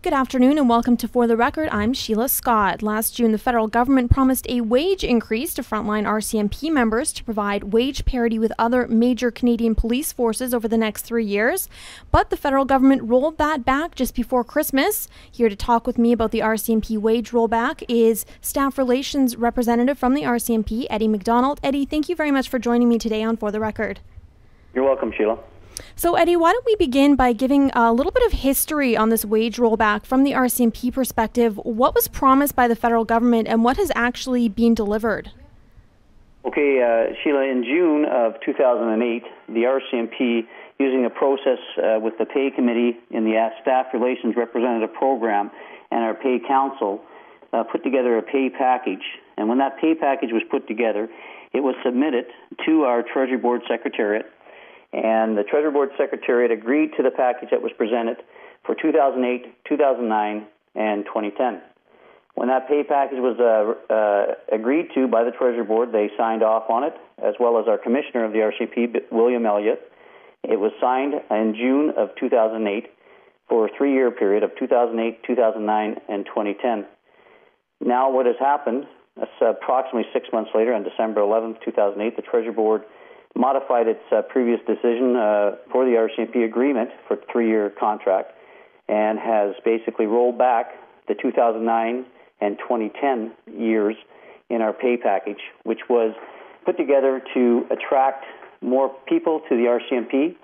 Good afternoon and welcome to For the Record. I'm Sheila Scott. Last June, the federal government promised a wage increase to frontline RCMP members to provide wage parity with other major Canadian police forces over the next 3 years. But the federal government rolled that back just before Christmas. Here to talk with me about the RCMP wage rollback is Staff Relations Representative from the RCMP, Eddie McDonald. Eddie, thank you very much for joining me today on For the Record. You're welcome, Sheila. So, Eddie, why don't we begin by giving a little bit of history on this wage rollback from the RCMP perspective? What was promised by the federal government and what has actually been delivered? Okay, Sheila, in June of 2008, the RCMP, using a process with the Pay Committee in the Staff Relations Representative Program and our Pay Council, put together a pay package. And when that pay package was put together, it was submitted to our Treasury Board Secretariat. And the Treasury Board Secretariat agreed to the package that was presented for 2008, 2009, and 2010. When that pay package was agreed to by the Treasury Board, they signed off on it, as well as our Commissioner of the RCMP, William Elliott. It was signed in June of 2008 for a 3-year period of 2008, 2009, and 2010. Now what has happened, that's approximately 6 months later, on December 11th, 2008, the Treasury Board modified its previous decision for the RCMP agreement for a 3-year contract and has basically rolled back the 2009 and 2010 years in our pay package, which was put together to attract more people to the RCMP,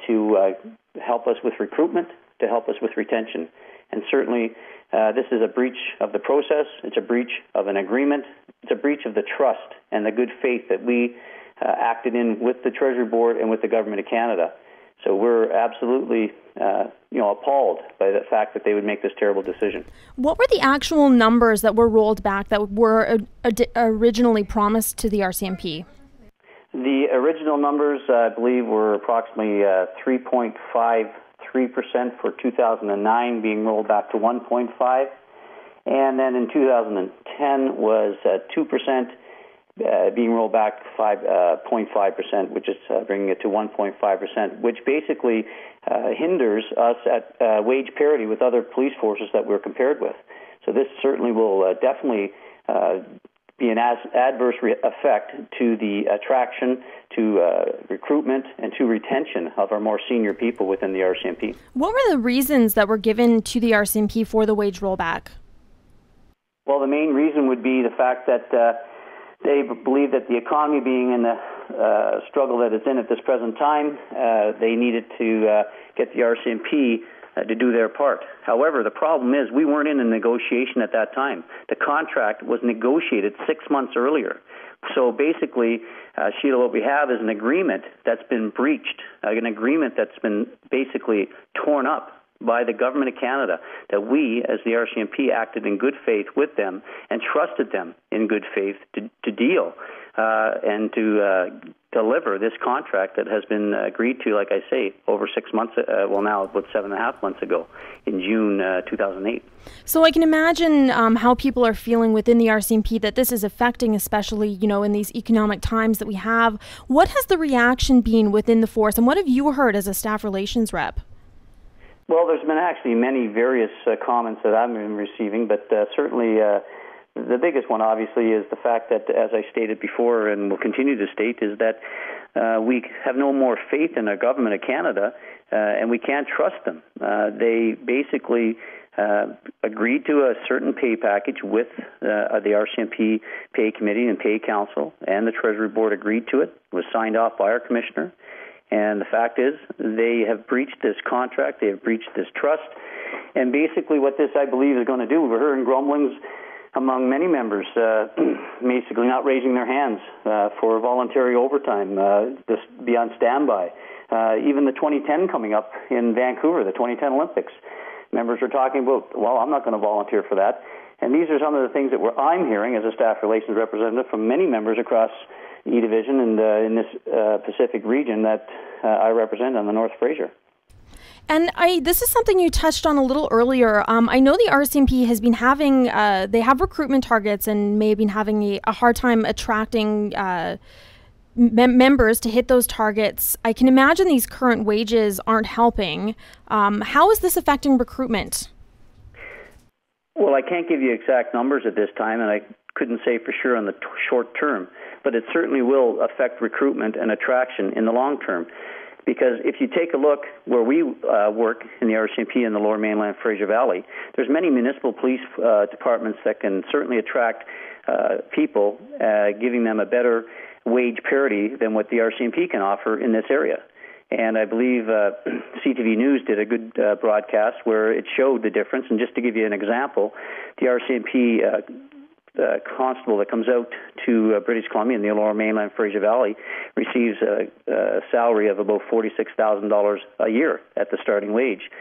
to help us with recruitment, to help us with retention. And certainly this is a breach of the process, it's a breach of an agreement, it's a breach of the trust and the good faith that we acted in with the Treasury Board and with the Government of Canada. So we're absolutely, appalled by the fact that they would make this terrible decision. What were the actual numbers that were rolled back that were originally promised to the RCMP? The original numbers, I believe, were approximately 3.53% for 2009, being rolled back to 1.5%. And then in 2010 was 2%. Being rolled back 0.5%, which is bringing it to 1.5%, which basically hinders us at wage parity with other police forces that we're compared with. So this certainly will definitely be an adverse effect to the attraction, to recruitment, and to retention of our more senior people within the RCMP. What were the reasons that were given to the RCMP for the wage rollback? Well, the main reason would be the fact that they believe that the economy being in the struggle that it's in at this present time, they needed to get the RCMP to do their part. However, the problem is we weren't in a negotiation at that time. The contract was negotiated 6 months earlier. So basically, Sheila, what we have is an agreement that's been breached, an agreement that's been basically torn up by the Government of Canada, that we, as the RCMP, acted in good faith with them and trusted them in good faith to deal and to deliver this contract that has been agreed to, like I say, over 6 months, now about 7.5 months ago, in June 2008. So I can imagine how people are feeling within the RCMP that this is affecting, especially, in these economic times that we have. What has the reaction been within the force, and what have you heard as a staff relations rep? Well, there's been actually many various comments that I've been receiving, but certainly the biggest one, obviously, is the fact that, as I stated before and will continue to state, is that we have no more faith in the Government of Canada, and we can't trust them. They basically agreed to a certain pay package with the RCMP Pay Committee and Pay Council, and the Treasury Board agreed to it. It was signed off by our Commissioner. And the fact is, they have breached this contract, they have breached this trust, and basically what this, I believe, is going to do, we're hearing grumblings among many members, basically not raising their hands for voluntary overtime, just be on standby. Even the 2010 coming up in Vancouver, the 2010 Olympics, members are talking about, well, I'm not going to volunteer for that. And these are some of the things that I'm hearing as a staff relations representative from many members across E-Division and in this Pacific region that I represent on the North Fraser. And this is something you touched on a little earlier. I know the RCMP has been having, they have recruitment targets and may have been having a hard time attracting members to hit those targets. I can imagine these current wages aren't helping. How is this affecting recruitment? Well, I can't give you exact numbers at this time, and I couldn't say for sure on the short term, but it certainly will affect recruitment and attraction in the long term. Because if you take a look where we work in the RCMP in the Lower Mainland Fraser Valley, there's many municipal police departments that can certainly attract people, giving them a better wage parity than what the RCMP can offer in this area. And I believe CTV News did a good broadcast where it showed the difference. And just to give you an example, the RCMP constable that comes out to British Columbia in the Lower Mainland Fraser Valley receives a salary of about $46,000 a year at the starting wage.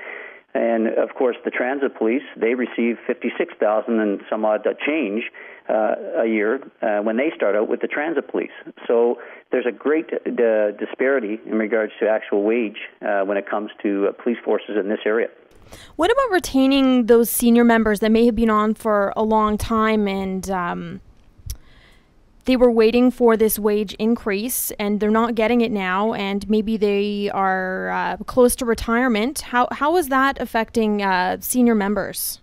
And, of course, the transit police, they receive $56,000 and some odd change a year when they start out with the transit police. So there's a great disparity in regards to actual wage when it comes to police forces in this area. What about retaining those senior members that may have been on for a long time and they were waiting for this wage increase and they're not getting it now, and maybe they are close to retirement? How is that affecting senior members?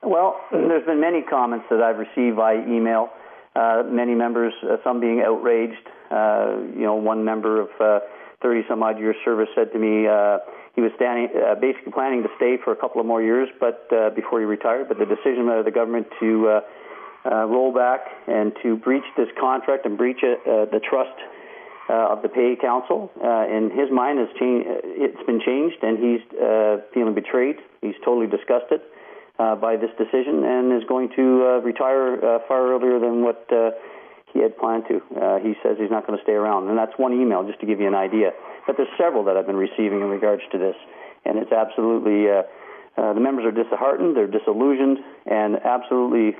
Well, there's been many comments that I've received via email. Many members, some being outraged. One member of 30-some-odd years service said to me he was basically planning to stay for a couple of more years, but before he retired. But the decision of the government to roll back and to breach this contract and breach the trust of the Pay Council, in his mind, it's been changed, and he's feeling betrayed. He's totally disgusted by this decision and is going to retire far earlier than what he had planned to. He says he's not going to stay around, and that's one email, just to give you an idea. But there's several that I've been receiving in regards to this, and it's absolutely, the members are disheartened, they're disillusioned, and absolutely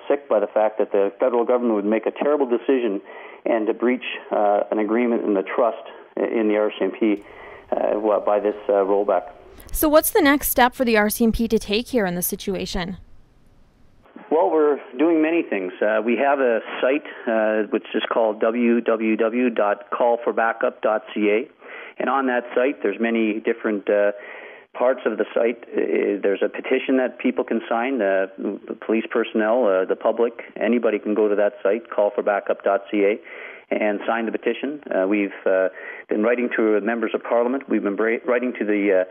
sick by the fact that the federal government would make a terrible decision and to breach an agreement in the trust in the RCMP by this rollback. So what's the next step for the RCMP to take here in this situation? Well, we're doing many things. We have a site which is called www.callforbackup.ca, and on that site there's many different parts of the site. There's a petition that people can sign, the police personnel, the public, anybody can go to that site, callforbackup.ca, and sign the petition. We've been writing to members of Parliament. We've been writing to the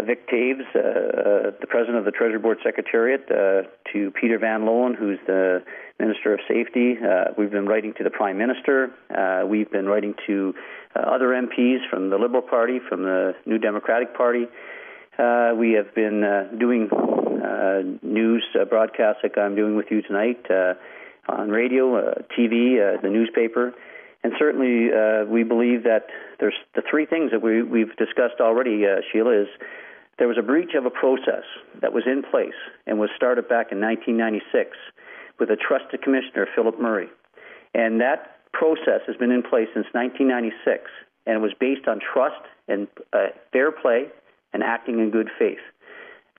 Vic Taves, the President of the Treasury Board Secretariat, to Peter Van Loan, who's the Minister of Safety. We've been writing to the Prime Minister. We've been writing to other MPs from the Liberal Party, from the New Democratic Party. We have been doing news broadcasts like I'm doing with you tonight on radio, TV, the newspaper. And certainly we believe that there's the three things that we've discussed already, Sheila, is there was a breach of a process that was in place and was started back in 1996 with a trusted commissioner, Philip Murray. And that process has been in place since 1996, and it was based on trust and fair play and acting in good faith.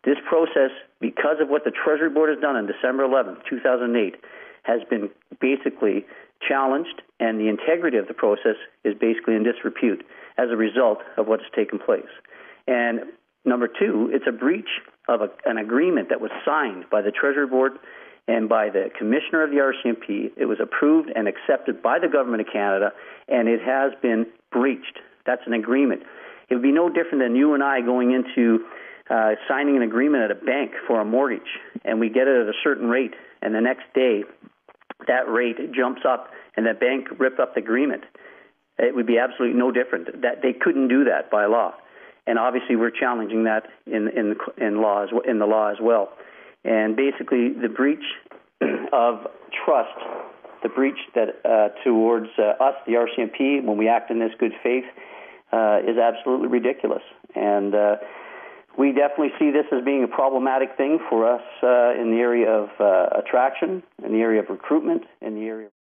This process, because of what the Treasury Board has done on December 11, 2008, has been basically challenged, and the integrity of the process is basically in disrepute as a result of what's taken place. And number two, it's a breach of an agreement that was signed by the Treasury Board and by the Commissioner of the RCMP. It was approved and accepted by the Government of Canada, and it has been breached. That's an agreement. It would be no different than you and I going into signing an agreement at a bank for a mortgage, and we get it at a certain rate, and the next day that rate jumps up and the bank ripped up the agreement. It would be absolutely no different. That they couldn't do that by law, and obviously we're challenging that in the law as well. And basically, the breach of trust, the breach that towards us, the RCMP, when we act in this good faith, is absolutely ridiculous. And we definitely see this as being a problematic thing for us in the area of attraction, in the area of recruitment, in the area of